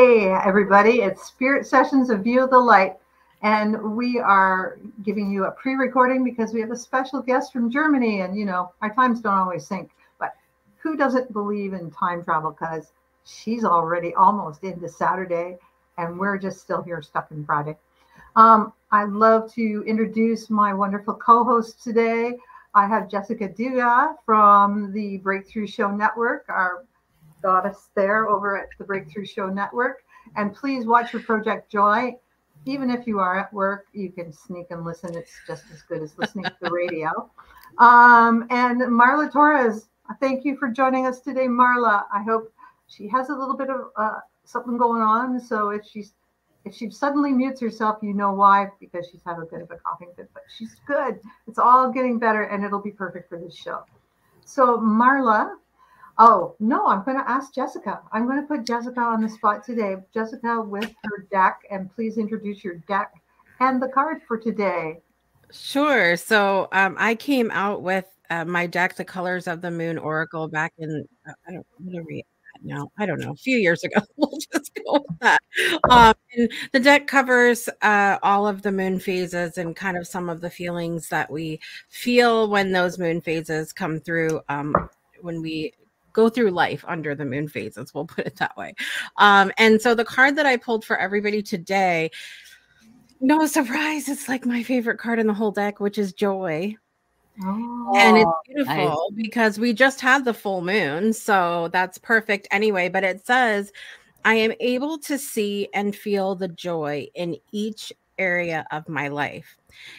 Hey, everybody. It's Spirit Sessions of View of the Light. And we are giving you a pre-recording because we have a special guest from Germany. And, you know, our times don't always sync. But who doesn't believe in time travel? Because she's already almost into Saturday, and we're just still here stuck in Friday. I'd love to introduce my wonderful co-host today. I have Jessica Duga from the Breakthrough Show Network, our goddess there over at the Breakthrough Show Network. And please watch your Project Joy. Even if you are at work, you can sneak and listen. It's just as good as listening to the radio. And Marla Torres, thank you for joining us today, Marla. I hope she has a little bit of something going on. So if she suddenly mutes herself, you know why, because she's had a bit of a coughing fit, but she's good. It's all getting better, and it'll be perfect for this show. So Marla, oh, no, I'm going to ask Jessica. I'm going to put Jessica on the spot today. Jessica with her deck, and please introduce your deck and the card for today. Sure. So I came out with my deck, The Colors of the Moon Oracle, back in, I don't know, a few years ago. We'll just go with that. And the deck covers all of the moon phases and kind of some of the feelings that we feel when those moon phases come through, when we go through life under the moon phases, we'll put it that way. And so the card that I pulled for everybody today, no surprise, it's like my favorite card in the whole deck, which is Joy. Oh, and it's beautiful because we just had the full moon, so that's perfect anyway. But it says, I am able to see and feel the joy in each area of my life.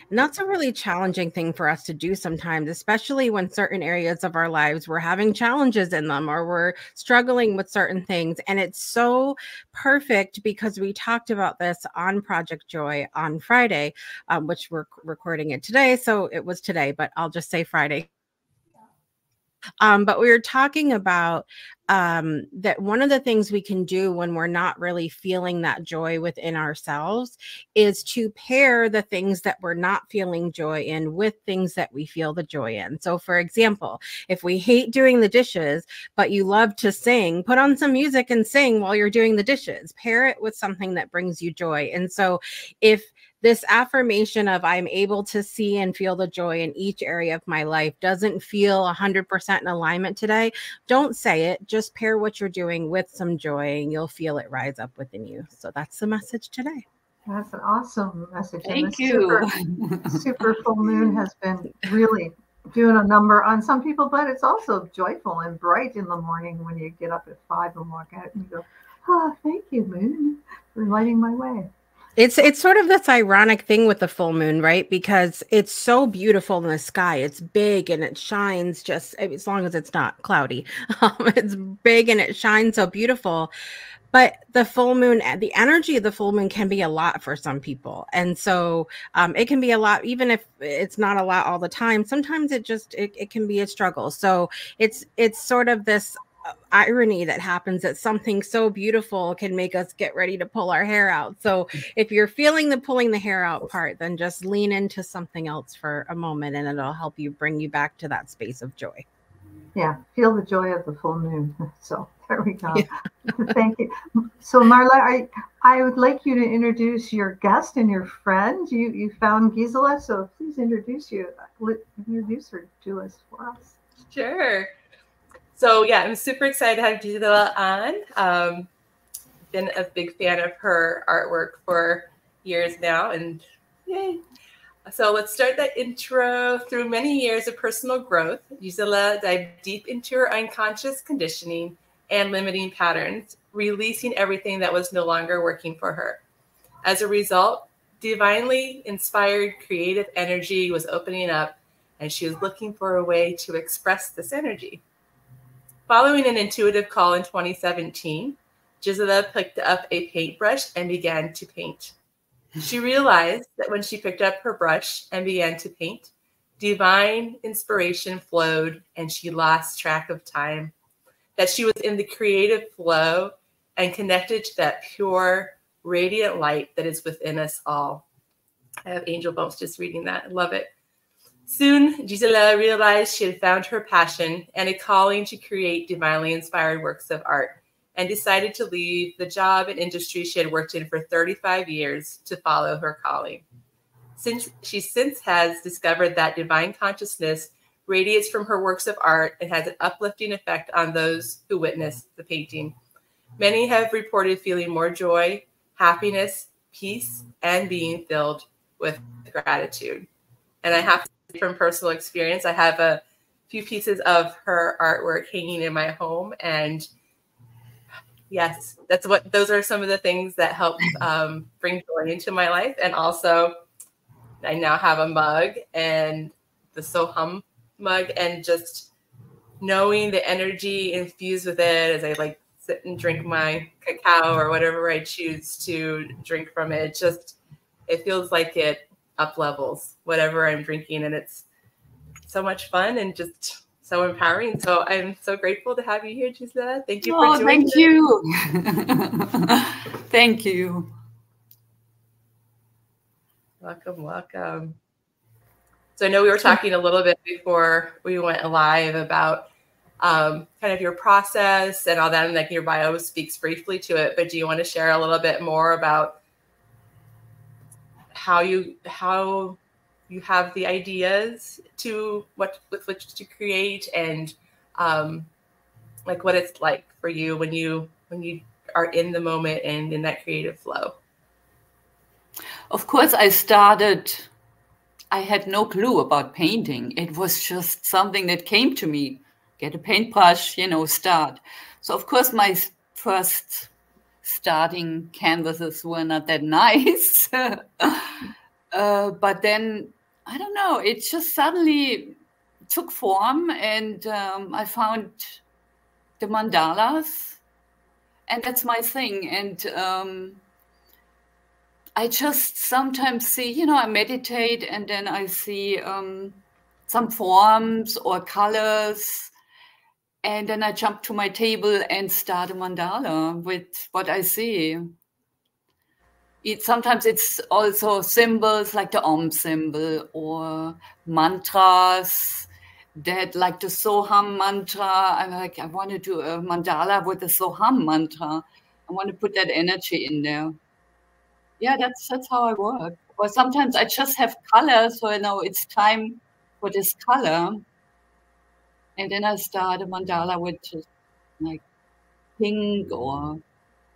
And that's a really challenging thing for us to do sometimes, especially when certain areas of our lives, we're having challenges in them or we're struggling with certain things. And it's so perfect because we talked about this on Project Joy on Friday, which we're recording it today. So it was today, but I'll just say Friday. But we were talking about that one of the things we can do when we're not really feeling that joy within ourselves is to pair the things that we're not feeling joy in with things that we feel the joy in. So for example, if we hate doing the dishes, but you love to sing, put on some music and sing while you're doing the dishes. Pair it with something that brings you joy. And so if this affirmation of I'm able to see and feel the joy in each area of my life doesn't feel 100% in alignment today, don't say it. Just pair what you're doing with some joy and you'll feel it rise up within you. So that's the message today. That's an awesome message. Thank you. Super full moon has been really doing a number on some people, but it's also joyful and bright in the morning when you get up at 5 and walk out and you go, oh, thank you, moon, for lighting my way. It's sort of this ironic thing with the full moon, right? Because it's so beautiful in the sky. It's big and it shines just as long as it's not cloudy. It's big and it shines so beautiful. But the full moon, the energy of the full moon can be a lot for some people. And so it can be a lot, even if it's not a lot all the time. Sometimes it can be a struggle. So it's sort of this irony that happens that something so beautiful can make us get ready to pull our hair out. So if you're feeling the pulling the hair out part, then just lean into something else for a moment and it'll help you bring you back to that space of joy. Yeah, feel the joy of the full moon. So there we go. Yeah. Thank you. So Marla, I would like you to introduce your guest and your friend. You found Gisela, so please introduce her to us for us. Sure. So yeah, I'm super excited to have Gisela on. Been a big fan of her artwork for years now, and yay. So let's start that intro. Through many years of personal growth, Gisela dived deep into her unconscious conditioning and limiting patterns, releasing everything that was no longer working for her. As a result, divinely inspired creative energy was opening up, and she was looking for a way to express this energy. Following an intuitive call in 2017, Gisela picked up a paintbrush and began to paint. She realized that when she picked up her brush and began to paint, divine inspiration flowed and she lost track of time, that she was in the creative flow and connected to that pure, radiant light that is within us all. I have angel bumps just reading that. I love it. Soon, Gisela realized she had found her passion and a calling to create divinely inspired works of art and decided to leave the job and industry she had worked in for 35 years to follow her calling. She since has discovered that divine consciousness radiates from her works of art and has an uplifting effect on those who witness the painting. Many have reported feeling more joy, happiness, peace, and being filled with gratitude. And I have to say from personal experience, I have a few pieces of her artwork hanging in my home, and yes, those are some of the things that help bring joy into my life. And also, I now have a mug, and the Soham mug, and just knowing the energy infused with it as I like sit and drink my cacao or whatever I choose to drink from it. It feels like it up levels whatever I'm drinking, and it's so much fun and just so empowering. So I'm so grateful to have you here, Gisela. Thank you for joining us. Thank you. Thank you. Welcome, welcome. So I know we were talking a little bit before we went live about kind of your process and all that, and like your bio speaks briefly to it, but do you want to share a little bit more about how you have the ideas with which to create, and like what it's like for you when you are in the moment and in that creative flow? Of course, I had no clue about painting. It was just something that came to me. Get a paintbrush, start. So of course my first starting canvases were not that nice. But then, I don't know, it just suddenly took form, and I found the mandalas, and that's my thing. And I just sometimes see, I meditate, and then I see some forms or colors, and then I jump to my table and start a mandala with what I see. Sometimes it's also symbols like the Om symbol, or mantras that, like the Soham mantra. I want to do a mandala with the Soham mantra. I want to put that energy in there. Yeah, that's how I work. Or sometimes I just have color, so I know it's time for this color, and then I start a mandala with just like pink, or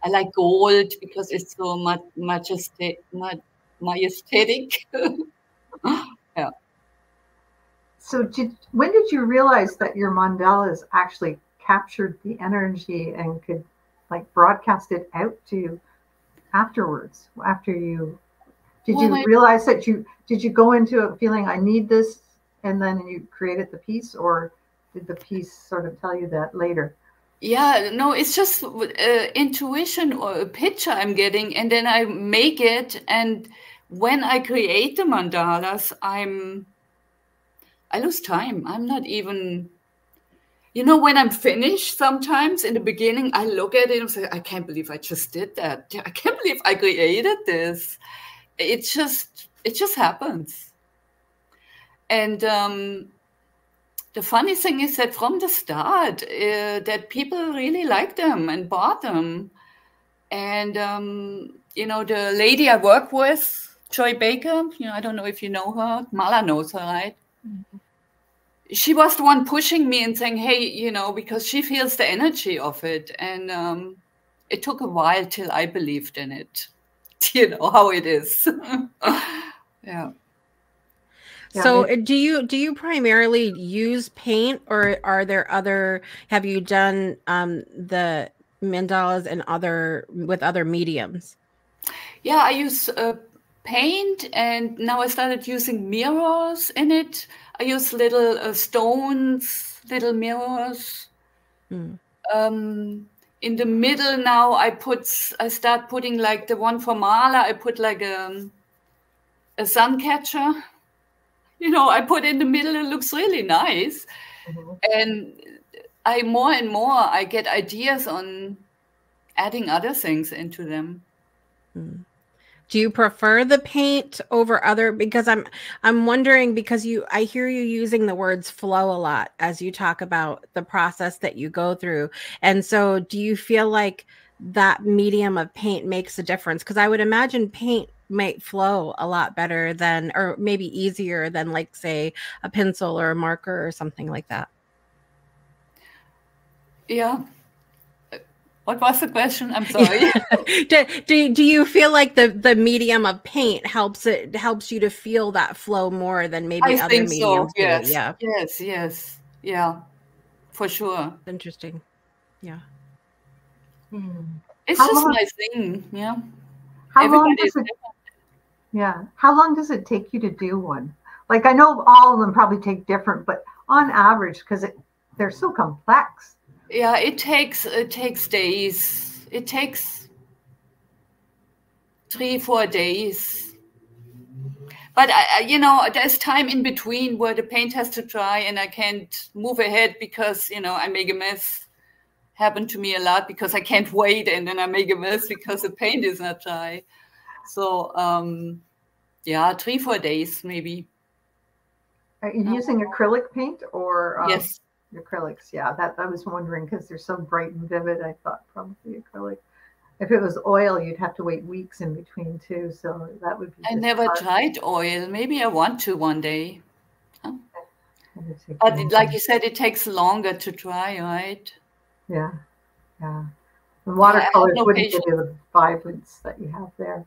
I like gold because it's so majestic. Yeah. So when did you realize that your mandalas actually captured the energy and could like broadcast it out to you afterwards? Did you realize that did you go into it feeling I need this, and then you created the piece, or did the piece sort of tell you that later? Yeah, no, it's just intuition or a picture I'm getting, and then I make it. And when I create the mandalas, I lose time. I'm not even, when I'm finished, sometimes in the beginning, I look at it and say, I can't believe I just did that. I can't believe I created this. It just happens. And the funny thing is that from the start, that people really liked them and bought them. And, the lady I work with, Joy Baker, I don't know if you know her. Mala knows her, right? Mm-hmm. She was the one pushing me and saying, hey, because she feels the energy of it. And it took a while till I believed in it. How it is. Yeah. So do you primarily use paint, or are there have you done the mandalas with other mediums? Yeah, I use paint, and now I started using mirrors in it. I use little stones, little mirrors. In the middle now I start putting, like the one for Mala, I put like a sun catcher. I put in the middle, it looks really nice. Mm-hmm. And more and more I get ideas on adding other things into them. Do you prefer the paint over other? Because I'm wondering, because I hear you using the words flow a lot as you talk about the process that you go through. And so do you feel like that medium of paint makes a difference? Because I would imagine paint might flow a lot better than, or maybe easier than, like, say, a pencil or a marker or something like that. Yeah. What was the question? I'm sorry. do you feel like the medium of paint helps you to feel that flow more than maybe other mediums so. do? Yes. Yeah. Yes. Yeah. For sure. Interesting. Yeah. It's just my thing. Yeah. How long does it take you to do one? Like, I know all of them probably take different, but on average, because they're so complex. Yeah, it takes days. It takes 3-4 days. But there's time in between where the paint has to dry and I can't move ahead because I make a mess. Happened to me a lot because I can't wait and then I make a mess because the paint is not dry. So 3-4 days maybe. Are you using acrylic paint or yes? Acrylics, yeah. That I was wondering because they're so bright and vivid. I thought probably acrylic. If it was oil, you'd have to wait weeks in between too. So that would be. I never tried oil. Maybe I want to one day. Huh? But like you said, it takes longer to dry, right? Yeah. The watercolors wouldn't give you the vibrance that you have there.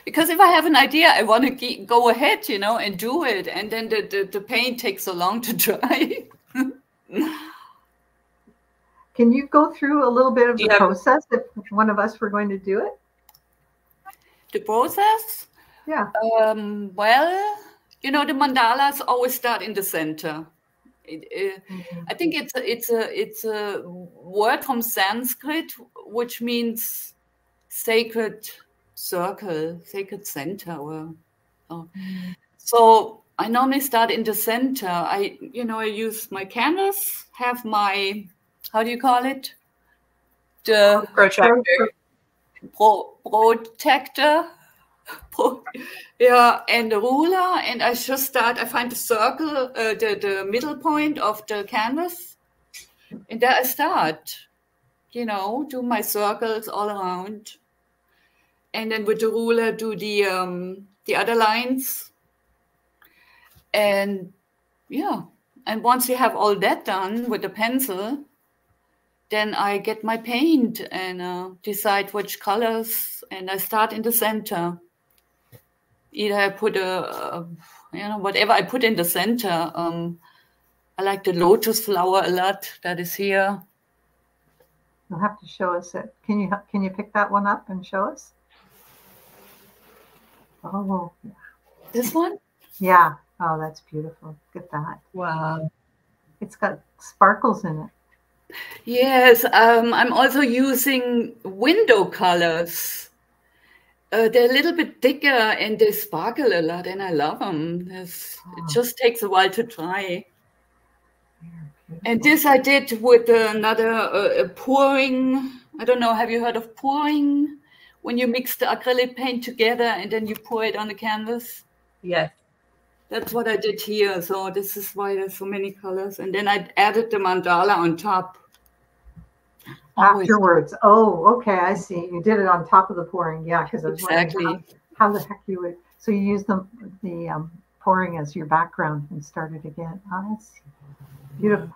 Because if I have an idea, I want to go ahead, and do it, and then the paint takes so long to dry. Can you go through a little bit of the process if one of us were going to do it? The process? Yeah. Well, the mandalas always start in the center. I think it's a word from Sanskrit, which means sacred circle, sacred center. So I normally start in the center. I use my canvas, have my, how do you call it? The protractor. Protector. And the ruler, and I just start. I find the circle, the middle point of the canvas, and there I start. Do my circles all around, and then with the ruler do the other lines, and and once you have all that done with the pencil, then I get my paint and decide which colors, and I start in the center. Either I put whatever I put in the center. I like the lotus flower a lot. That is here. You'll have to show us it. Can you pick that one up and show us? Oh, yeah. This one? Yeah. Oh, that's beautiful. Look at that. Wow. It's got sparkles in it. Yes. I'm also using window colors. They're a little bit thicker and they sparkle a lot, and I love them. It just takes a while to dry. And this I did with another pouring. I don't know, have you heard of pouring? When you mix the acrylic paint together and then you pour it on the canvas? Yes. That's what I did here. So this is why there's so many colors. And then I added the mandala on top. Afterwards. Oh, okay. I see. You did it on top of the pouring. Yeah, because I was wondering how the heck you would. So you use the pouring as your background and start it again. Oh, I see. Beautiful.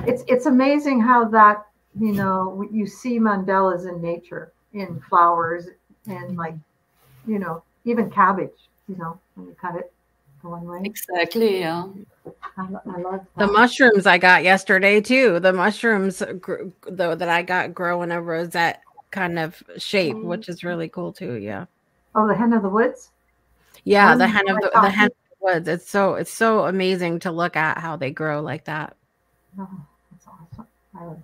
It's amazing how that, you see mandalas in nature, in flowers, and even cabbage, when you cut it the one way. Exactly, yeah. I love that. The mushrooms I got yesterday too. The mushrooms that I got grow in a rosette kind of shape, which is really cool too. Yeah. Oh, the hen of the woods. Yeah, the hen of the woods. It's so amazing to look at how they grow like that. Oh, that's awesome. I like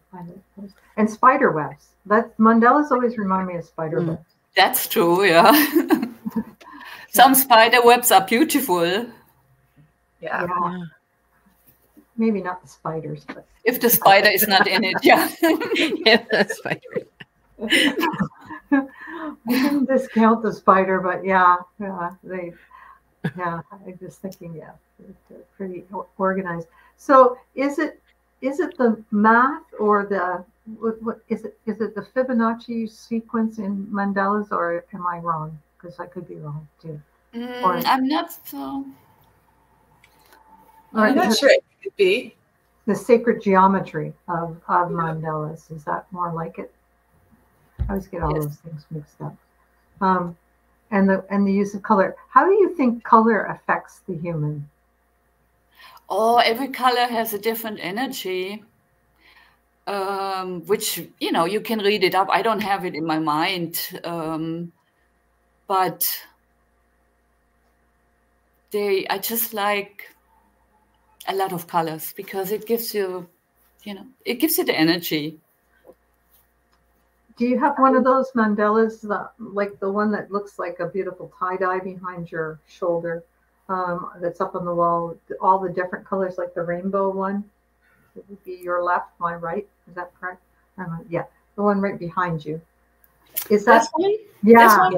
those. And spider webs. Mandalas always remind me of spider webs. That's true. Yeah. Some spider webs are beautiful. Yeah. Maybe not the spiders, but if the spider is not in it, yeah. Yeah, the spider. didn't discount the spider, but yeah, I'm just thinking, yeah, they're pretty organized. So is it the math or the what is it the Fibonacci sequence in mandalas, or am I wrong? Because I could be wrong too. I'm not so. Or I'm not sure it could be. The sacred geometry of mandalas, is that more like it? I always get all those things mixed up. And the use of color. How do you think color affects the human? Oh, every color has a different energy, which, you know, you can read it up. I don't have it in my mind, but I just like a lot of colors because it gives you, you know, it gives you the energy. Do you have one of those mandalas, like the one that looks like a beautiful tie-dye behind your shoulder, that's up on the wall, all the different colors, like the rainbow one? It would be your left, my right. Is that correct? Yeah, the one right behind you. Is that? This one? Yeah. This one?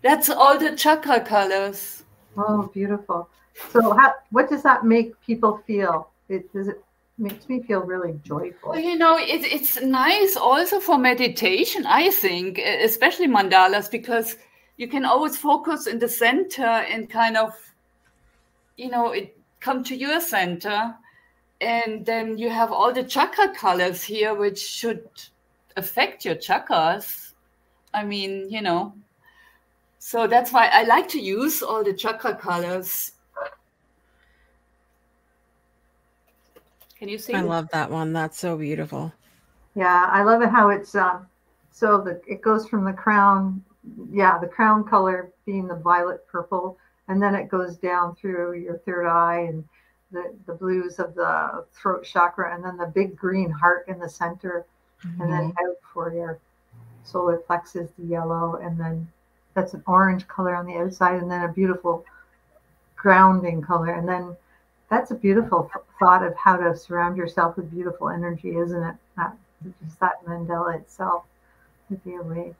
That's all the chakra colors. Oh, beautiful. So what does that make people feel? It makes me feel really joyful. Well, you know, it's nice also for meditation, I think, especially mandalas, because you can always focus in the center and kind of, you know, come to your center. And then you have all the chakra colors here, which should affect your chakras. I mean, you know, so that's why I like to use all the chakra colors. Can you see? I love that one. That's so beautiful. Yeah, I love it how it's it goes from the crown, the crown color being the violet purple, and then it goes down through your third eye and the blues of the throat chakra, and then the big green heart in the center, and then out for your solar plexus, the yellow, and then that's an orange color on the outside, and then a beautiful grounding color, and then that's a beautiful thought of how to surround yourself with beautiful energy, isn't it? Just that mandala itself would be a way.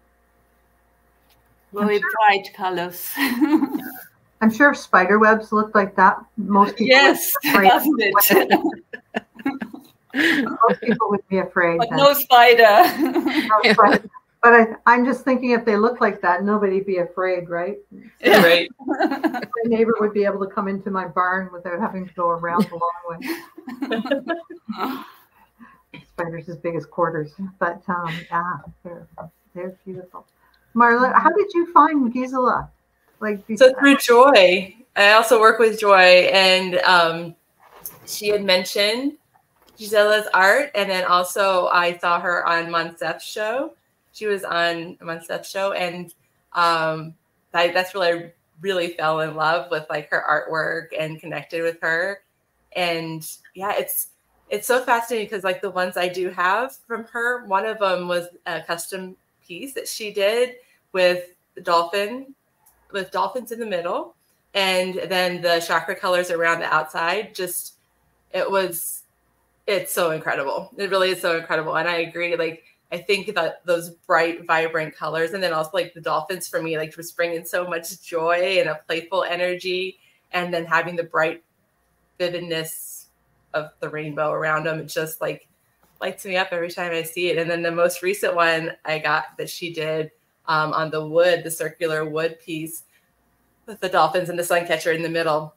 Very bright colors. I'm sure if spider webs looked like that, most people doesn't it? Most people would be afraid. But no spider. No spider. But I'm just thinking, if they look like that, nobody'd be afraid, right? Yeah, right. My neighbor would be able to come into my barn without having to go around the long way. Spiders as big as quarters, but they're beautiful. Marla, how did you find Gisela? So through Joy. I also work with Joy, and she had mentioned Gisela's art, and then also I saw her on Monsef's show. She was on Monsef's show, and that's really, I really fell in love with like her artwork and connected with her. And yeah, it's so fascinating because like the ones I do have from her, one of them was a custom piece that she did with dolphins in the middle, and then the chakra colors around the outside. It's so incredible. It really is so incredible. And I agree. Like, I think that those bright, vibrant colors, and then also like the dolphins for me, like just bringing so much joy and a playful energy, and then having the bright vividness of the rainbow around them. It just like lights me up every time I see it. And then the most recent one I got that she did on the circular wood piece with the dolphins and the sun catcher in the middle.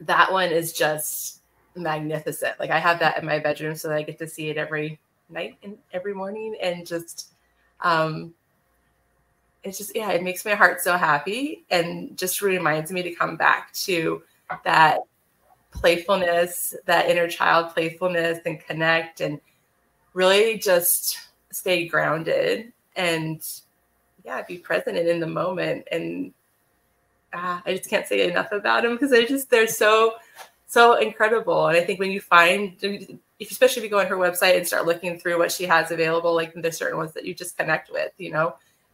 That one is just magnificent. Like, I have that in my bedroom so that I get to see it every night and every morning, and just it's just, it makes my heart so happy, and just reminds me to come back to that playfulness, that inner child playfulness, and connect and really just stay grounded and be present and in the moment. And I just can't say enough about them because they're so incredible. And I think when you find, especially if you go on her website and start looking through what she has available, like there's certain ones that you just connect with,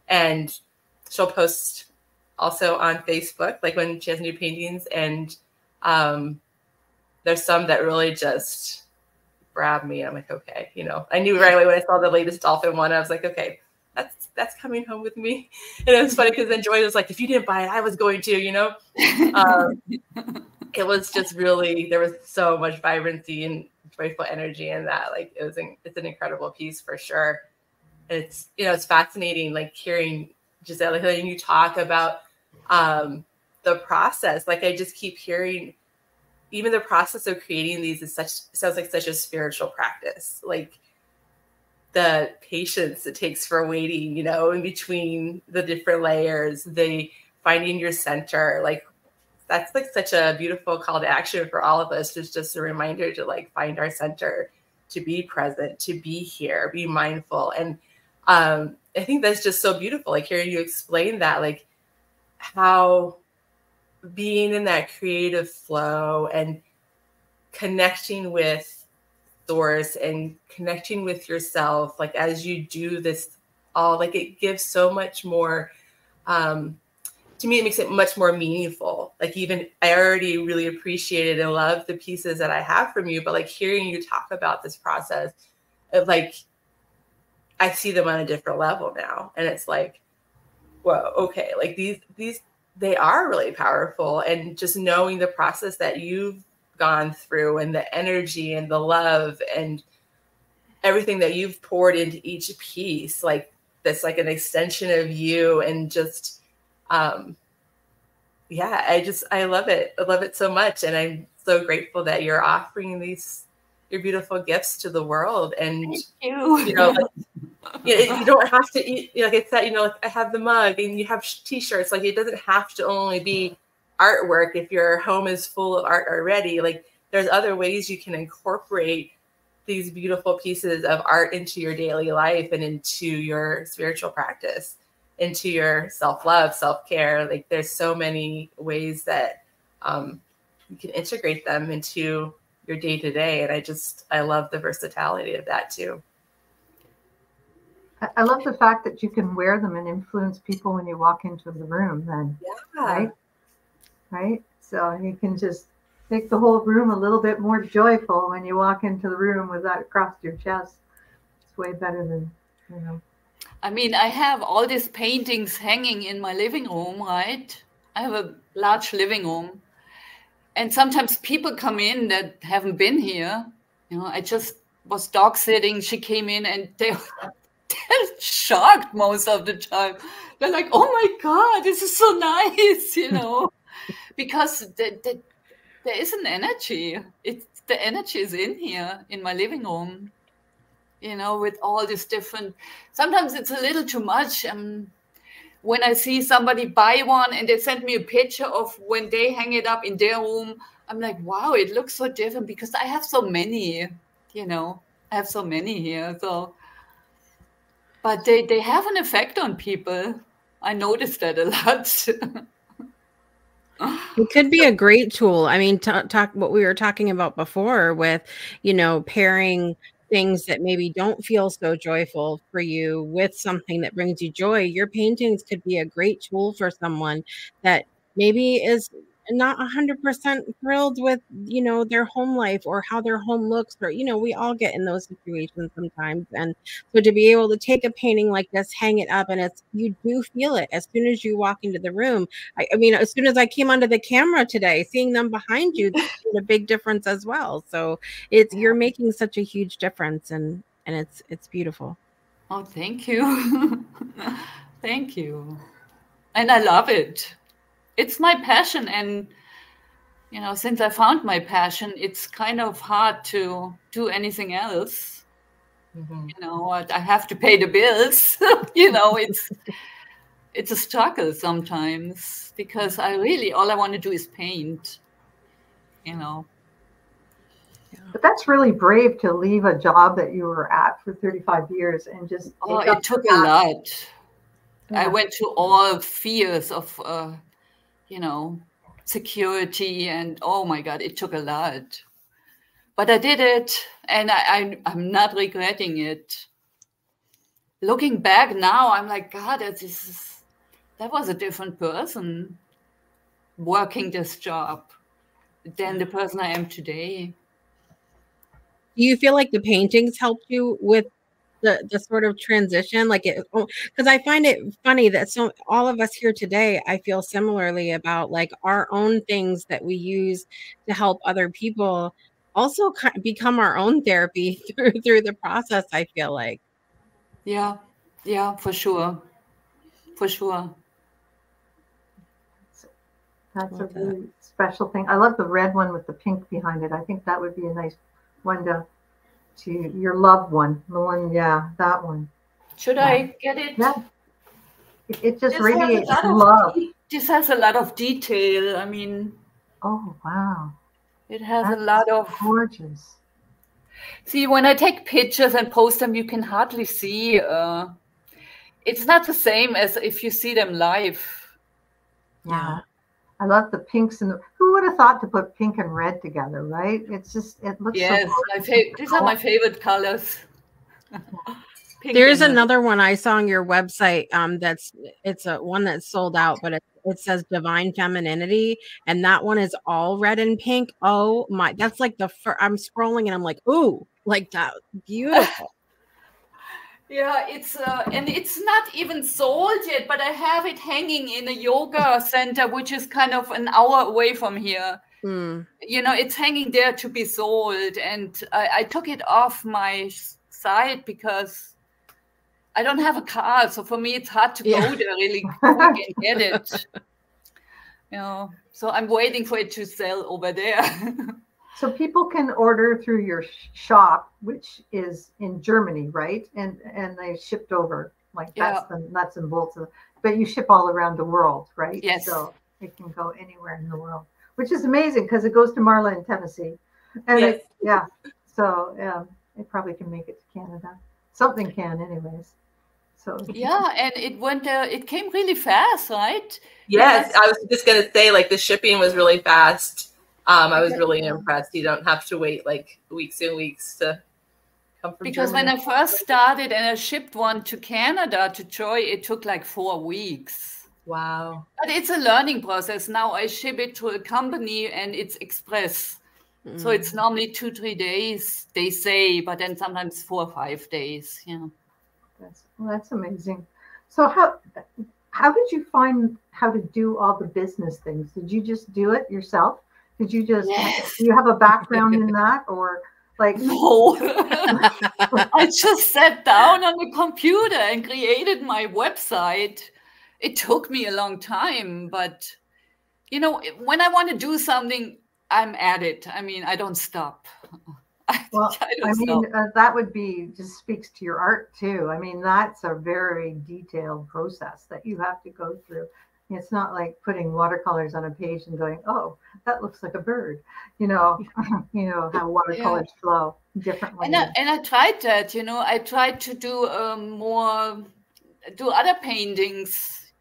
and she'll post also on Facebook, like when she has new paintings, and there's some that really just grab me. I'm like, okay, I knew right away when I saw the latest dolphin one, I was like, okay, that's coming home with me. And it was funny because then Joy was like, if you didn't buy it, I was going to, you know. It was just really, there was so much vibrancy and joyful energy in that. Like it's an incredible piece for sure. And it's, you know, it's fascinating, like hearing Gisela, hearing you talk about the process. Like I just keep hearing, even the process of creating these sounds like such a spiritual practice. Like the patience it takes for waiting, you know, in between the different layers, the finding your center, like that's like such a beautiful call to action for all of us. It's just a reminder to like find our center, to be present, to be here, be mindful. And I think that's just so beautiful. Like hearing you explain that, like how being in that creative flow and connecting with source and connecting with yourself, like as you do this all, like it gives so much more, to me, it makes it much more meaningful. Like even I already really appreciated and love the pieces that I have from you, but like hearing you talk about this process of like, I see them on a different level now. And it's like, whoa, okay. Like these, they are really powerful. And just knowing the process that you've gone through and the energy and the love and everything that you've poured into each piece, like that's like an extension of you. And just, yeah, I love it. I love it so much. And I'm so grateful that you're offering your beautiful gifts to the world. And, Thank you. You know, like, you don't have to eat, like I said, you know, like I have the mug and you have t-shirts. Like it doesn't have to only be artwork. If your home is full of art already, like there's other ways you can incorporate these beautiful pieces of art into your daily life and into your spiritual practice, into your self-love, self-care. Like there's so many ways that you can integrate them into your day-to-day. And I love the versatility of that too. I love the fact that you can wear them and influence people when you walk into the room then. Yeah. Right? So you can just make the whole room a little bit more joyful when you walk into the room with that across your chest. It's way better than, you know. I mean, I have all these paintings hanging in my living room, right? I have a large living room. And sometimes people come in that haven't been here. You know, I just was dog sitting. She came in and they're shocked most of the time. They're like, oh my God, this is so nice, you know, because there is an energy. The energy is in here in my living room. You know, with all these different, sometimes it's a little too much. When I see somebody buy one and they send me a picture of when they hang it up in their room, I'm like, wow, it looks so different because I have so many, you know, I have so many here. So, but they have an effect on people. I noticed that a lot. It could be a great tool. I mean, talk what we were talking about before with, you know, pairing things that maybe don't feel so joyful for you with something that brings you joy. Your paintings could be a great tool for someone that maybe is not 100% thrilled with, you know, their home life or how their home looks, or, you know, we all get in those situations sometimes. And so to be able to take a painting like this, hang it up, and you do feel it as soon as you walk into the room. I mean, as soon as I came onto the camera today, seeing them behind you, made a big difference as well. So you're making such a huge difference, and it's beautiful. Oh, thank you. Thank you. And I love it. It's my passion. And, you know, since I found my passion, it's kind of hard to do anything else. Mm-hmm. You know, I have to pay the bills. You know, it's a struggle sometimes because all I want to do is paint, you know. But that's really brave to leave a job that you were at for 35 years and just. Oh, it took a lot. Yeah. I went through all fears of, you know, security, and oh my God, it took a lot. But I did it, and I'm not regretting it. Looking back now, I'm like, God, that was a different person working this job than the person I am today. Do you feel like the paintings helped you with the sort of transition, like it, because I find it funny that so all of us here today, I feel similarly about like our own things that we use to help other people also become our own therapy through the process. I feel like. Yeah, for sure. That's a really special thing. I love the red one with the pink behind it. I think that would be a nice one to your loved one. The one, that one. Should I get it? Yeah. It just radiates love. This has a lot of detail. I mean. Oh, wow. It has a lot of. Gorgeous. See, when I take pictures and post them, you can hardly see. It's not the same as if you see them live. Yeah. I love the pinks and who would have thought to put pink and red together, right? It's just, it looks so these are my favorite colors. There's another one I saw on your website. It's a one that's sold out, but it says Divine Femininity, and that one is all red and pink. Oh my, that's like I'm scrolling and I'm like, ooh, like that, beautiful. Yeah, it's and it's not even sold yet, but I have it hanging in a yoga center, which is kind of an hour away from here. You know, it's hanging there to be sold, and I took it off my site because I don't have a car, so for me it's hard to go there really quick and get it. You know, so I'm waiting for it to sell over there. So people can order through your shop, which is in Germany, right? And they shipped over, like that's the nuts and bolts of it. But you ship all around the world, right? Yes. So it can go anywhere in the world, which is amazing because it goes to Marla in Tennessee. And so it probably can make it to Canada. Something can anyways. So and it came really fast, right? Yes, I was just gonna say, like, the shipping was really fast. I was really impressed. You don't have to wait like weeks and weeks to come from Because Germany. when I first started and I shipped one to Canada, to Joy, it took like 4 weeks. Wow. But it's a learning process. Now I ship it to a company and it's express. So it's normally 2-3 days, they say, but then sometimes 4 or 5 days. Yeah. That's amazing. So how did you find how to do all the business things? Did you just do it yourself? Did you just, do you have a background in that, or like? No, I just sat down on the computer and created my website. It took me a long time, but you know, when I want to do something, I'm at it. I mean, I don't stop. Well, that would be, just speaks to your art too. I mean, that's a very detailed process that you have to go through. It's not like putting watercolors on a page and going, oh, that looks like a bird. You know, how watercolors flow differently. And I tried that, you know, I tried to do do other paintings,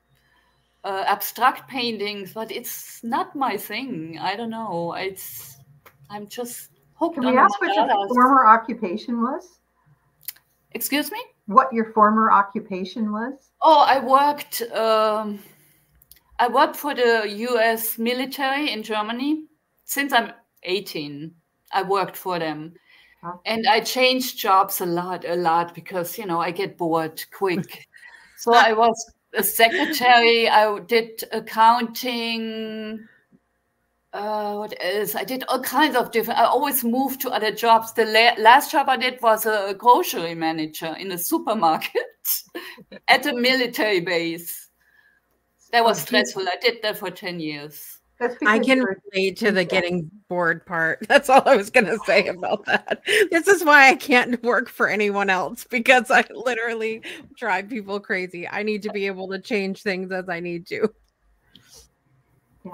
abstract paintings, but it's not my thing. I don't know. I'm just hooked on. Can we ask what your former occupation was? Excuse me? What your former occupation was? Oh, I worked for the US military in Germany. Since I'm 18, I worked for them. And I changed jobs a lot because, you know, I get bored quick. So I was a secretary. I did accounting. What else? I did all kinds of different. I always moved to other jobs. The last job I did was a grocery manager in a supermarket at a military base. That was stressful. I did that for 10 years. I can relate to the getting bored part. That's all I was going to say about that. This is why I can't work for anyone else, because I literally drive people crazy. I need to be able to change things as I need to.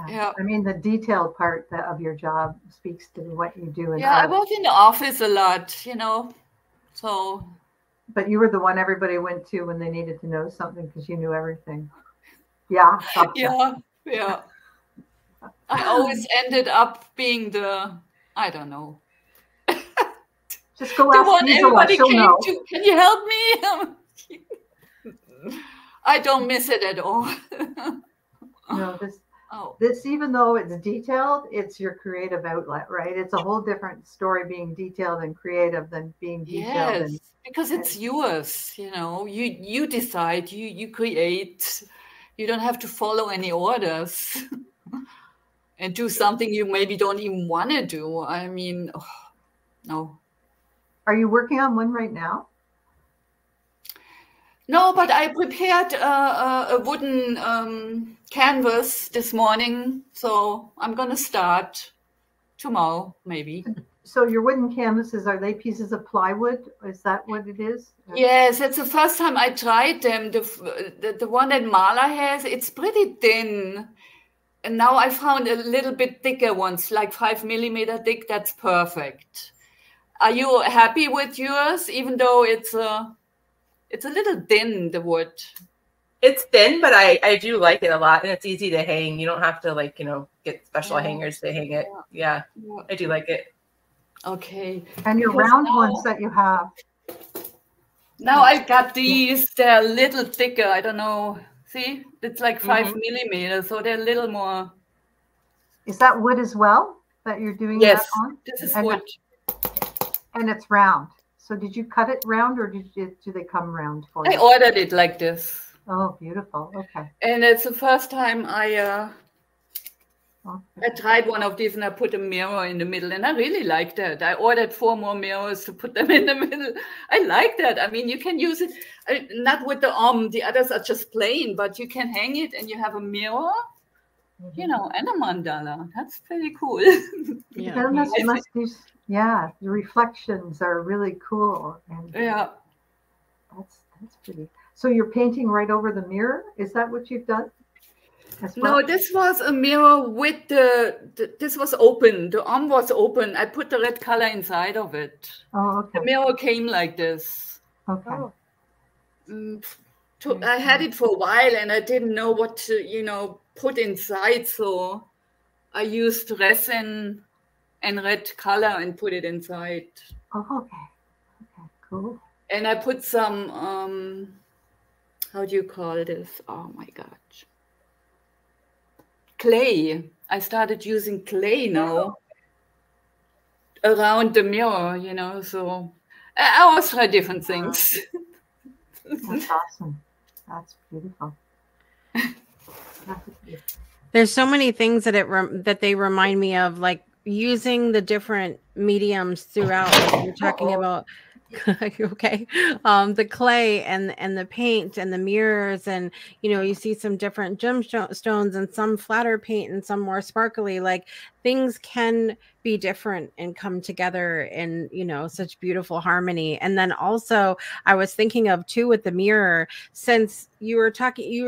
Yeah. I mean, the detailed part of your job speaks to what you do. I work in the office a lot, you know, so. But you were the one everybody went to when they needed to know something because you knew everything. Yeah. Yeah. I always ended up being I don't know. Just go ask Gisela, she'll know. Can you help me? I don't miss it at all. No, Oh, this, even though it's detailed, it's your creative outlet, right? It's a whole different story being detailed and creative than being detailed. yes, because it's yours, you know. You decide, you create. You don't have to follow any orders and do something you maybe don't even want to do. I mean, oh, no. Are you working on one right now? No, but I prepared a wooden canvas this morning, so I'm going to start tomorrow, maybe. So your wooden canvases, are they pieces of plywood? Is that what it is? Yes, it's the first time I tried them. The one that Marla has, it's pretty thin. And now I found a little bit thicker ones, like 5 millimeter thick. That's perfect. Are you happy with yours, even though it's a little thin, the wood? It's thin, but I do like it a lot, and it's easy to hang. You don't have to, like, get special hangers to hang it. Yeah, I do like it. Okay. And your round ones that you have. Now I got these. They're a little thicker. I don't know. See, it's like 5 millimeters, so they're a little more. Is that wood as well that you're doing Yes, that on? this is wood. And it's round. So did you cut it round, or do they come round for you? I ordered it like this. Oh, beautiful. Okay. And it's the first time I tried one of these, and I put a mirror in the middle, and I really liked that. I ordered 4 more mirrors to put them in the middle. I like that. I mean, you can use it, not with the the others are just plain, but you can hang it and you have a mirror, and a mandala. That's pretty cool. Yeah. That must be, the reflections are really cool. And yeah. That's pretty. So you're painting right over the mirror? Is that what you've done? No, this was a mirror with this was open. The arm was open. I put the red color inside of it. Oh, okay. The mirror came like this. Okay. I had it for a while, and I didn't know what to, put inside. So I used resin and red color and put it inside. Oh, okay. Okay, cool. And I put some, how do you call this? Oh my gosh. Clay. I started using clay now around the mirror, so I always try different things. That's awesome. That's beautiful. There's so many things that that they remind me of, like using the different mediums throughout. Like you're talking about. Okay, the clay and the paint and the mirrors, and you see some different gemstones and some flatter paint and some more sparkly. Like things can be different and come together in such beautiful harmony. And then also I was thinking of too with the mirror, since you were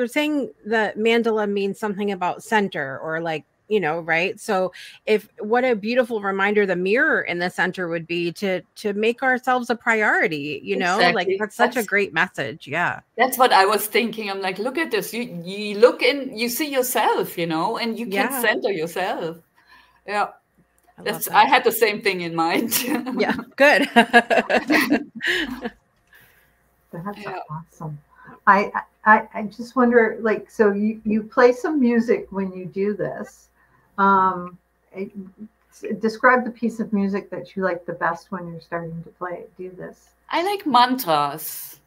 saying that mandala means something about center, or like right? So what a beautiful reminder the mirror in the center would be to make ourselves a priority, Exactly. Like that's such a great message. Yeah. That's what I was thinking. I'm like, look at this. You look in, you see yourself, and you can center yourself. Yeah. I had the same thing in mind. Yeah. Good. That's awesome. I just wonder, like, so you play some music when you do this. Describe the piece of music that you like the best when you're starting to do this. I like mantras,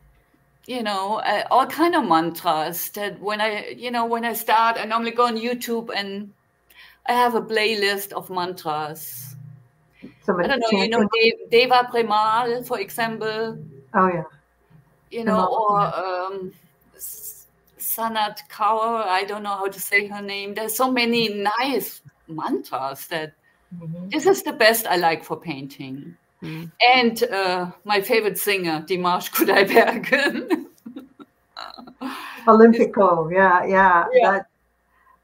all kind of mantras that when I start, I normally go on YouTube and I have a playlist of mantras. I don't know, Deva Premal, for example. Oh, yeah. Or Sanat Kaur, I don't know how to say her name. There's so many nice mantras that this is the best I like for painting. And my favorite singer, Dimash Kudaibergen. Olympico, yeah.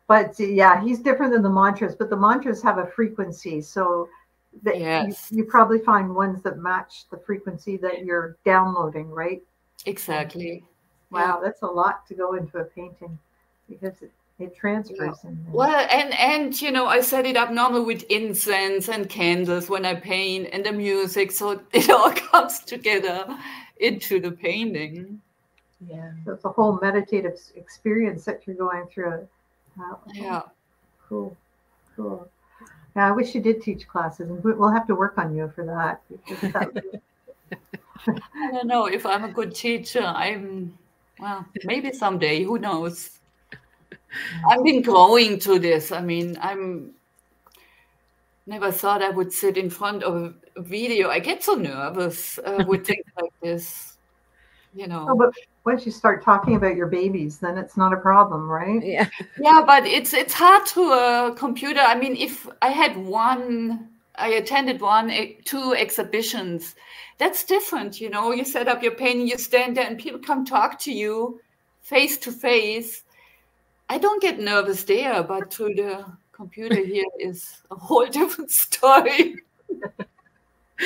But he's different than the mantras, but the mantras have a frequency. So you probably find ones that match the frequency that you're downloading, right? Exactly. Wow, that's a lot to go into a painting because it transfers in there. Well, and I set it up normally with incense and candles when I paint, and the music, so it all comes together into the painting. Yeah, so it's a whole meditative experience that you're going through. Yeah. Cool. Cool. Yeah, I wish you did teach classes, and we'll have to work on you for that. Because that I don't know if I'm a good teacher. Well, maybe someday, who knows? I've been growing to this. I mean, never thought I would sit in front of a video. I get so nervous with things like this, Oh, but once you start talking about your babies, then it's not a problem, right? Yeah. Yeah, but it's hard to a computer. I mean, if I had I attended two exhibitions. That's different, you know. You set up your painting, you stand there, and people come talk to you face to face. I don't get nervous there, but through the computer here is a whole different story.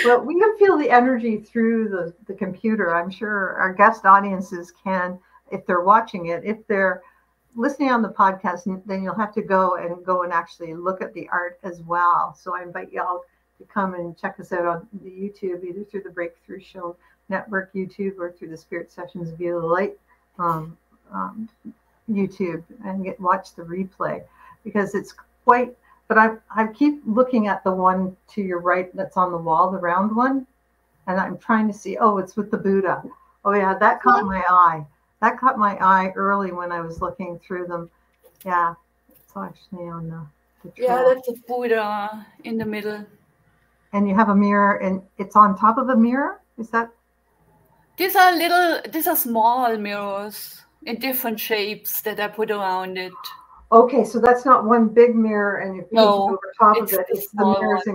Well, we can feel the energy through the computer. I'm sure our guest audiences can, if they're watching it. If they're listening on the podcast, then you'll have to go and actually look at the art as well. So I invite y'all to come and check us out on the YouTube, either through the Breakthrough Show Network YouTube or through the Spirit Sessions View the Light YouTube, and watch the replay, because it's quite. But I keep looking at the one to your right that's on the wall, the round one, and I'm trying to see. Oh, it's with the Buddha. Oh yeah, that caught my eye. That caught my eye early when I was looking through them. Yeah, it's actually on the Yeah, that's a Buddha in the middle. And you have a mirror, and it's on top of a mirror. Is that? These are small mirrors in different shapes that I put around it. Okay, so that's not one big mirror and you paint over top of it. It's the mirrors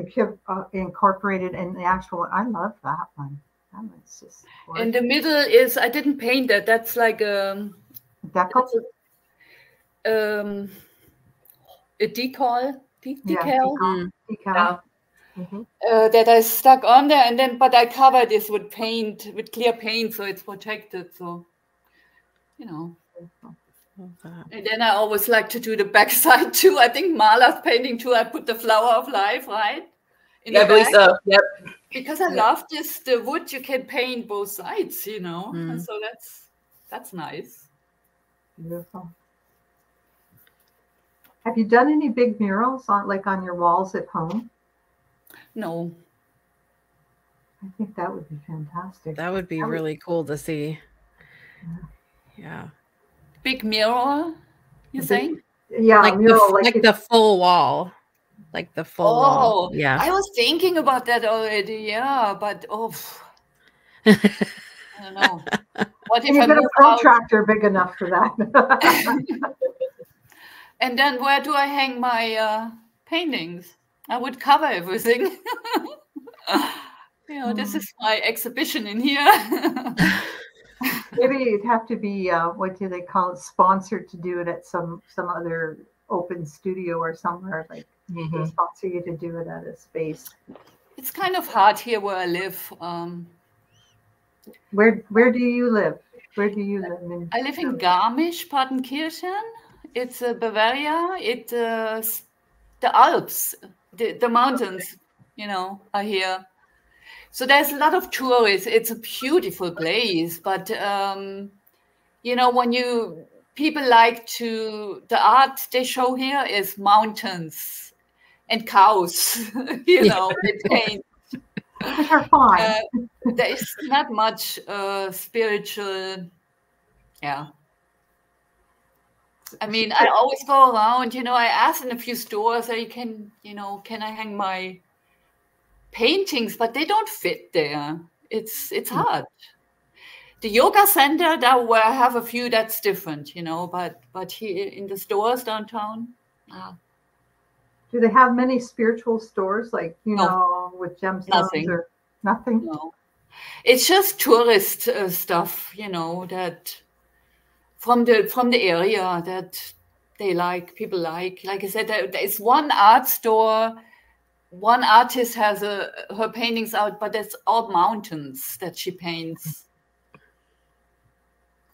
incorporated in the actual. I love that one. That one's just gorgeous. In the middle is, I didn't paint that. That's like a decal. A decal. Decal. Yeah. That I stuck on there, and then but I covered this with paint, with clear paint, so it's protected. So, you know. And then I always like to do the backside too. I think Marla's painting too. I put the flower of life, right? I believe so. Yep. Because I love this, the wood. You can paint both sides, you know. And so that's nice. Beautiful. Have you done any big murals on your walls at home? No. I think that would be fantastic. That would be really cool to see. Yeah. Big mirror, you saying? Yeah, like the full wall. Like the full wall. Yeah. I was thinking about that already. Yeah, but I don't know. What if you get a protractor big enough for that? And then where do I hang my paintings? I would cover everything. This is my exhibition in here. Maybe it'd have to be what do they call it? Sponsored to do it at some other open studio or somewhere, like they sponsor you to do it at a space. It's kind of hard here where I live. Where do you live? Where do you live? I live in Garmisch-Partenkirchen. It's Bavaria. It's the Alps, the mountains, are here. So there's a lot of tourists. It's a beautiful place, but when people like the art they show here is mountains and cows, with paint. Which are fine. There is not much spiritual, I mean, I always go around, I ask in a few stores, can I hang my paintings, but they don't fit there. It's hard. The yoga center, that where I have a few, that's different, but here in the stores downtown. Do they have many spiritual stores, like, with gemstones? Nothing. Or nothing? No. It's just tourist stuff, that from the area that people like. Like I said, there's one art store. One artist has her paintings out, but it's all mountains that she paints.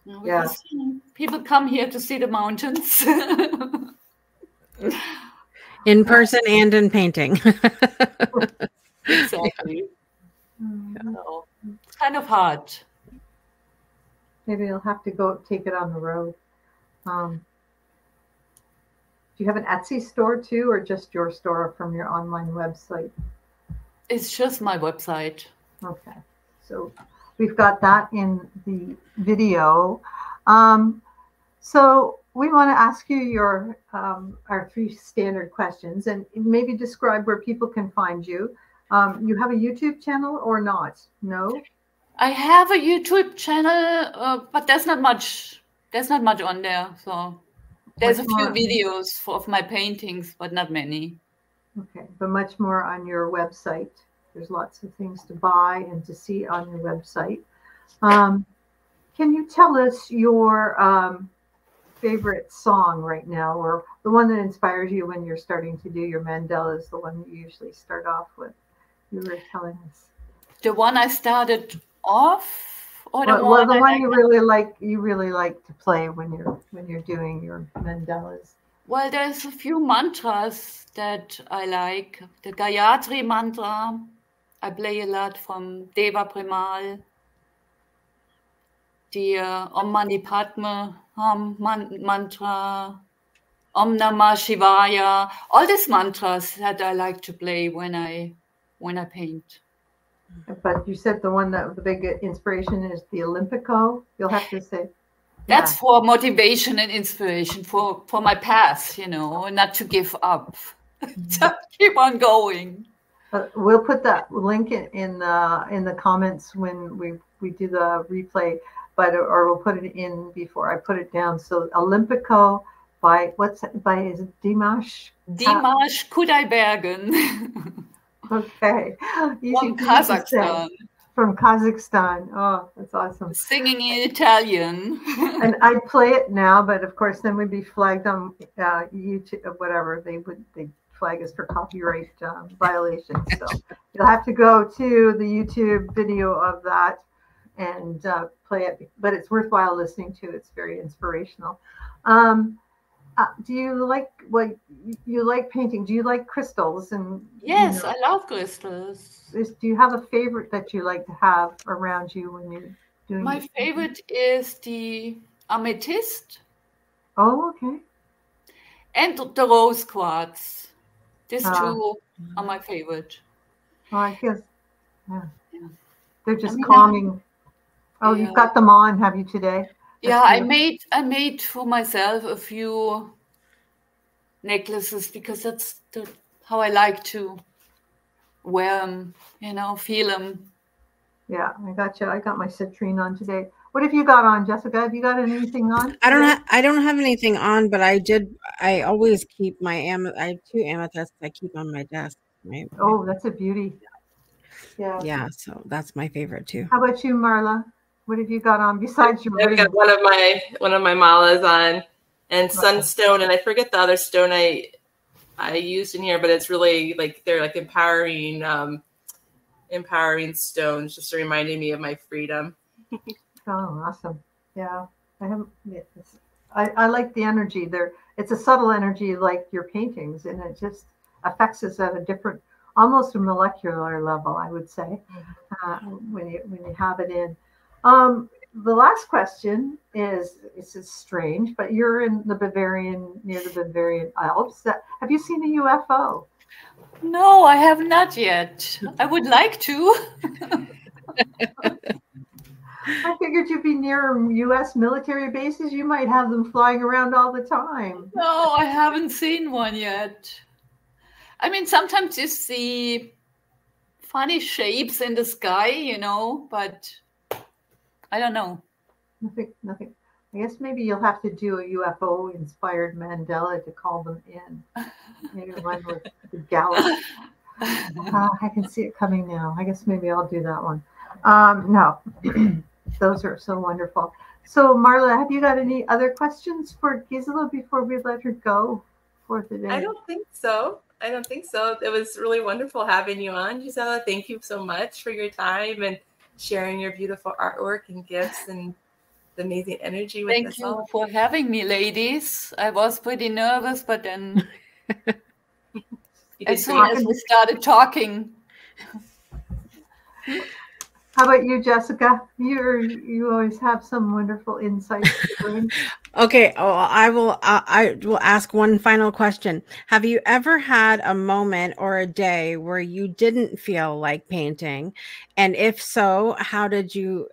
Because, people come here to see the mountains. In person and in painting. Exactly. So, it's kind of hard. Maybe you'll have to go take it on the road. Do you have an Etsy store too, or just your store from your online website? It's just my website. Okay, so we've got that in the video. So we want to ask you your our 3 standard questions, and maybe describe where people can find you. You have a YouTube channel or not? No? I have a YouTube channel, but there's not much. There's not much on there. So there's a few videos of my paintings, but not many. Okay, but much more on your website. There's lots of things to buy and to see on your website. Can you tell us your favorite song right now, or the one that inspires you when you're starting to do your mandalas, the one you usually start off with? You were telling us. The one I started off, or the one you really like to play when you're doing your mandalas? Well, there's a few mantras that I like. The Gayatri mantra, I play a lot from Deva Premal. The Om Mani Padme mantra, Om Namah Shivaya, all these mantras that I like to play when I paint. But you said the one that the big inspiration is the Olympico. You'll have to say. That's for motivation and inspiration for my path, you know, not to give up. Just keep on going. We'll put that link in the comments when we do the replay, or we'll put it in before I put it down. So Olympico by is it Dimash? Dimash Kudaibergen. Okay. From Kazakhstan. From Kazakhstan. Oh, that's awesome. Singing in Italian. And I'd play it now, but of course then we'd be flagged on YouTube, whatever. They'd flag us for copyright violations. So you'll have to go to the YouTube video of that and play it. But it's worthwhile listening to. It's very inspirational. Do you like painting? Do you like crystals? And yes, I love crystals. Do you have a favorite that you like to have around you when you're doing? My favorite is the amethyst. Oh, okay. And the rose quartz. These two are my favorite. Well, I guess, yeah. They're just calming. Oh, you've got them on, have you, today? Yeah, I made for myself a few necklaces because that's how I like to wear them, you know, feel them. Yeah, I got you. I got my citrine on today. What have you got on, Jessica? Have you got anything on? I don't have anything on, but I always keep I have 2 amethysts I keep on my desk. Right? Oh, that's a beauty. Yeah. Yeah, so that's my favorite too. How about you, Marla? What have you got on besides your I've got one of my malas on, and sunstone, and I forget the other stone I used in here, but it's really like they're like empowering stones, just reminding me of my freedom. Oh, awesome. Yeah. I like the energy there. It's a subtle energy like your paintings, and it just affects us at a different, almost a molecular level, I would say, when you have it in. The last question is, this is strange, but you're in the near the Bavarian Alps. Have you seen a UFO? No, I have not yet. I would like to. I figured you'd be near U.S. military bases. You might have them flying around all the time. No, I haven't seen one yet. I mean, sometimes you see funny shapes in the sky, you know, but I don't know. Nothing. I guess maybe you'll have to do a UFO-inspired mandala to call them in. Maybe one with the galaxy. I can see it coming now. I guess maybe I'll do that one. No, those are so wonderful. So, Marla, have you got any other questions for Gisela before we let her go for the day? I don't think so. It was really wonderful having you on, Gisela. Thank you so much for your time and sharing your beautiful artwork and gifts and the amazing energy with us all. Thank you for having me, ladies. I was pretty nervous, but then as soon as we started talking. How about you, Jessica? You always have some wonderful insights to bring. Okay, oh, I will ask one final question. Have you ever had a moment or a day where you didn't feel like painting? And if so, how did you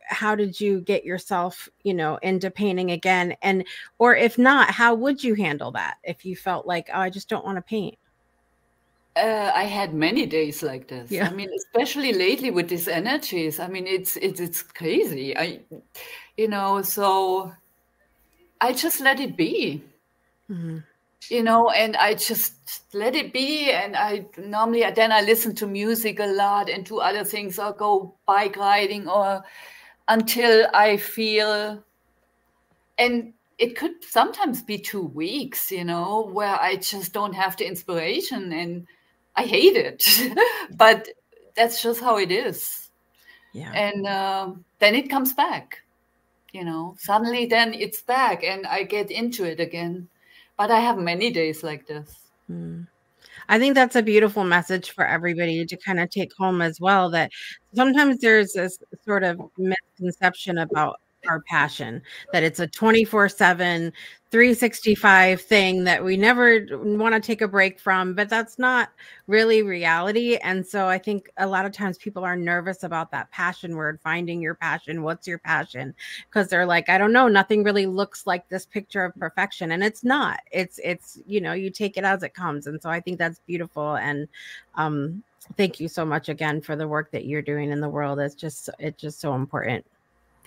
get yourself, into painting again? And or if not, how would you handle that if you felt like, oh, I just don't want to paint? I had many days like this. Yeah. I mean, especially lately with these energies. I mean, it's crazy. So I just let it be. Mm-hmm. And I just let it be. And I listen to music a lot and do other things, or go bike riding, or until I feel, and it could sometimes be 2 weeks, where I just don't have the inspiration, and I hate it. But that's just how it is. Yeah. And then it comes back, suddenly then it's back and I get into it again. But I have many days like this. I think that's a beautiful message for everybody to kind of take home as well, that sometimes there's this sort of misconception about our passion, that it's a 24/7, 365 thing that we never want to take a break from, but that's not really reality. And so I think a lot of times people are nervous about that passion word, finding your passion. What's your passion? Because they're like, I don't know, nothing really looks like this picture of perfection. And it's not. It's you take it as it comes. And so I think that's beautiful. And thank you so much again for the work that you're doing in the world. It's just so important.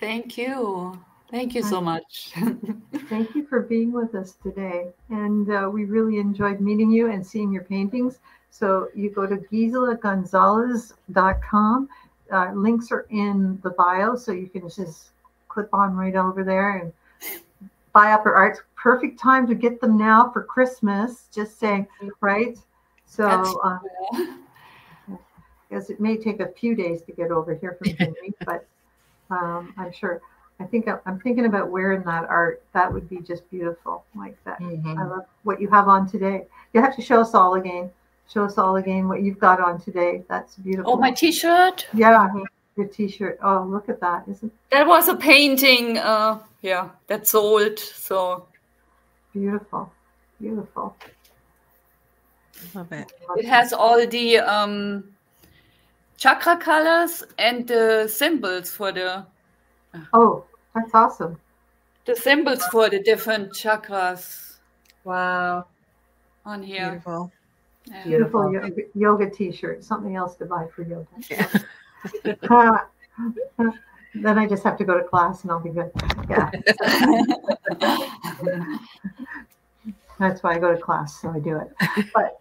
Thank you. Thank you so much. Thank you for being with us today. And we really enjoyed meeting you and seeing your paintings. So you go to GiselaGonzalez.com. Links are in the bio, so you can just click on right over there and buy up her art. Perfect time to get them now for Christmas, just saying, right? So, because it may take a few days to get over here from Henry, but I'm sure. I'm thinking about wearing that art. That would be just beautiful, like that. Mm-hmm. I love what you have on today. You have to show us all again. Show us all again what you've got on today. That's beautiful. Oh, my T-shirt. Yeah, your T-shirt. Oh, look at that! Isn't that was a painting? That sold. So beautiful, beautiful. Love it. It has all the chakra colors and the symbols for the. Oh, that's awesome. The symbols for the different chakras. Wow. On here. Beautiful. Yeah. Beautiful yoga T-shirt. Something else to buy for yoga. Yeah. Then I just have to go to class and I'll be good. Yeah. That's why I go to class, so I do it. But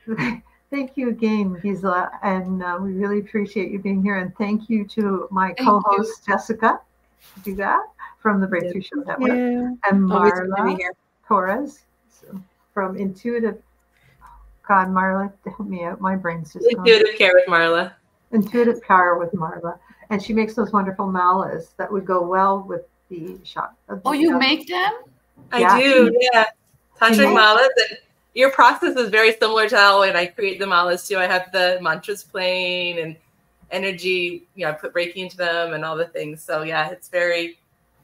thank you again, Gisela, and we really appreciate you being here. And thank you to my co-host, Jessica, do that from the Breakthrough Show Network, and Marla Torres from Intuitive. God, Marla, help me out. My brain's just Intuitive Care with Marla. Intuitive Power with Marla, and she makes those wonderful malas that would go well with the shot. Oh, you make them? I do, yeah. Tantric malas, and your process is very similar to how when I create the malas too. I have the mantras playing and energy, I put Reiki into them and all the things. So yeah, it's very,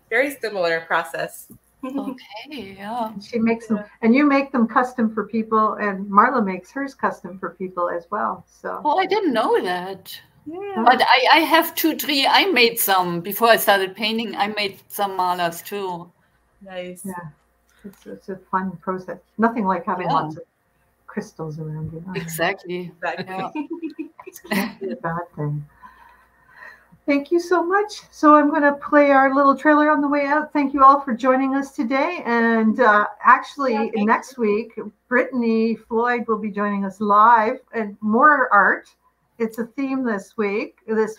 very similar process. Okay, yeah. She makes them, and you make them custom for people, and Marla makes hers custom for people as well. So. Oh, I didn't know that. Yeah. But I have 2, 3. I made some before I started painting. I made some malas too. Nice. Yeah, it's a fun process. Nothing like having lots of crystals around you. Exactly. Yeah. It's can't be a bad thing. Thank you so much. So I'm going to play our little trailer on the way out. Thank you all for joining us today. And actually, next week, Brittany Floyd will be joining us live, and more art. It's a theme this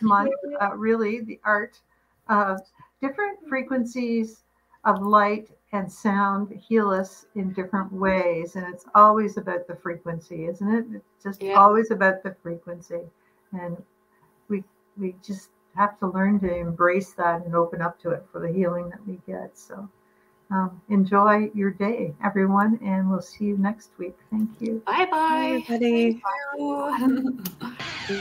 month, really, the art of different frequencies of light and sound heal us in different ways. And it's always about the frequency, isn't it? It's just always about the frequency. And we just have to learn to embrace that and open up to it for the healing that we get. So enjoy your day, everyone, and we'll see you next week. Thank you. Bye-bye. Bye, everybody. Thank you.